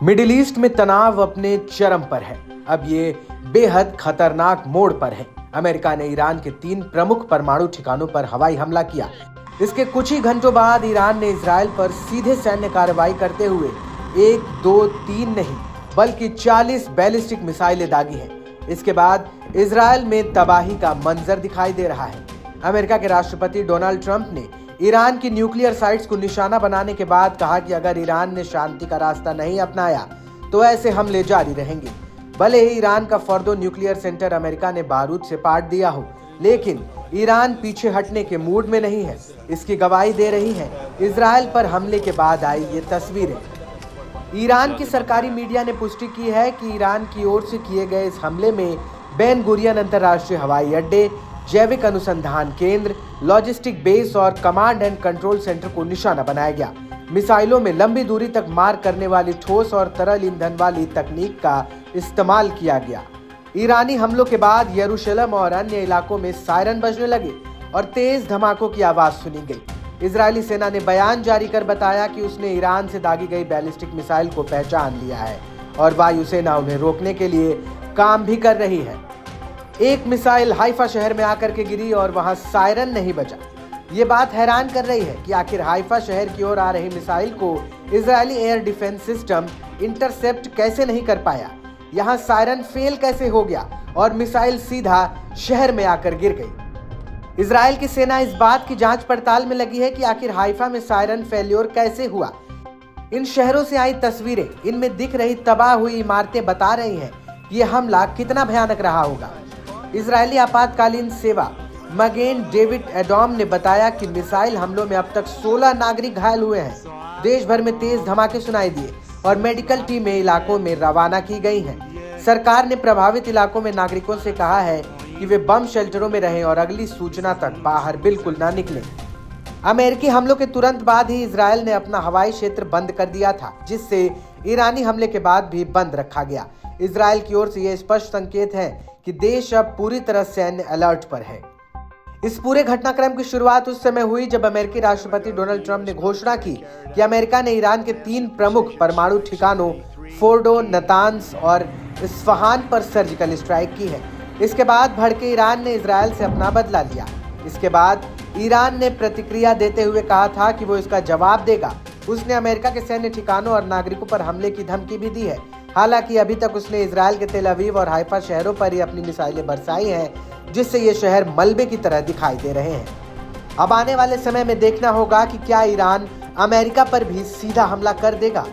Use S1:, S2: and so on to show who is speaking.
S1: Middle east में तनाव अपने चरम पर है। अब ये बेहद खतरनाक मोड़ पर है। अमेरिका ने ईरान के 3 प्रमुख परमाणु ठिकानों पर हवाई हमला किया। इसके कुछ ही घंटों बाद ईरान ने इजराइल पर सीधे सैन्य कार्रवाई करते हुए 1, 2, 3 नहीं बल्कि 40 बैलिस्टिक मिसाइलें दागी हैं। इसके बाद इजराइल में तबाही का मंजर दिखाई दे रहा है। अमेरिका के राष्ट्रपति डोनाल्ड ट्रंप ने ईरान की न्यूक्लियर साइट्स को निशाना बनाने के बाद कहा कि अगर ईरान ने शांति का रास्ता नहीं अपनाया तो ऐसे हमले जारी रहेंगे। भले ही ईरान का फर्दो न्यूक्लियर सेंटर अमेरिका ने बारूद से पाट दिया हो, लेकिन ईरान पीछे हटने के मूड में नहीं है। इसकी गवाही दे रही है इजराइल पर हमले के बाद आई ये तस्वीरें। ईरान की सरकारी मीडिया ने पुष्टि की है कि ईरान की ओर से किए गए इस हमले में बेन गुरियन अंतर्राष्ट्रीय हवाई अड्डे, जैविक अनुसंधान केंद्र, लॉजिस्टिक बेस और कमांड एंड कंट्रोल सेंटर को निशाना बनाया गया। मिसाइलों में लंबी दूरी तक मार करने वाली ठोस और तरल ईंधन वाली तकनीक का इस्तेमाल किया गया। ईरानी हमलों के बाद यरूशलेम और अन्य इलाकों में सायरन बजने लगे और तेज धमाकों की आवाज सुनी गई। इजरायली सेना ने बयान जारी कर बताया कि उसने ईरान से दागी गई बैलिस्टिक मिसाइल को पहचान लिया है और वायुसेना उन्हें रोकने के लिए काम भी कर रही है। एक मिसाइल हाइफा शहर में आकर के गिरी और वहां सायरन नहीं बजा। ये बात हैरान कर रही है कि आखिर हाइफा शहर की ओर आ रही मिसाइल को Israeli air defence system intercept कैसे नहीं कर पाया। यहाँ सायरन फेल कैसे हो गया और मिसाइल सीधा शहर में आकर गिर गई। इजराइल की सेना इस बात की जांच पड़ताल में लगी है कि आखिर हाइफा में सायरन फेल्योर कैसे हुआ। इन शहरों से आई तस्वीरें, इनमें दिख रही तबाह हुई इमारतें बता रही हैं कि यह हमला कितना भयानक रहा होगा। इजरायली आपातकालीन सेवा मगेन डेविड एडोम ने बताया कि मिसाइल हमलों में अब तक 16 नागरिक घायल हुए हैं। देश भर में तेज धमाके सुनाई दिए और मेडिकल टीमें इलाकों में रवाना की गई हैं। सरकार ने प्रभावित इलाकों में नागरिकों से कहा है कि वे बम शेल्टरों में रहें और अगली सूचना तक बाहर बिल्कुल ना निकलें। अमेरिकी हमलों के तुरंत बाद ही इजराइल ने अपना हवाई क्षेत्र बंद कर दिया था, जिससे ईरानी हमले के बाद भी बंद रखा गया। इजराइल की ओर से यह स्पष्ट संकेत है कि देश अब पूरी तरह सैन्य अलर्ट पर है। इस पूरे घटनाक्रम की शुरुआत उस समय हुई जब अमेरिकी राष्ट्रपति डोनाल्ड ट्रंप ने घोषणा की कि अमेरिका ने ईरान के 3 प्रमुख परमाणु ठिकानों फोर्डो, नतांज और इस्फहान पर सर्जिकल स्ट्राइक की है। इसके बाद भड़के ईरान ने इजराइल से अपना बदला लिया। इसके बाद ईरान ने प्रतिक्रिया देते हुए कहा था कि वो इसका जवाब देगा। उसने अमेरिका के सैन्य ठिकानों और नागरिकों पर हमले की धमकी भी दी है। हालांकि अभी तक उसने इजराइल के तेल अवीव और हाइफा शहरों पर ही अपनी मिसाइलें बरसाई हैं, जिससे ये शहर मलबे की तरह दिखाई दे रहे हैं। अब आने वाले समय में देखना होगा कि क्या ईरान अमेरिका पर भी सीधा हमला कर देगा।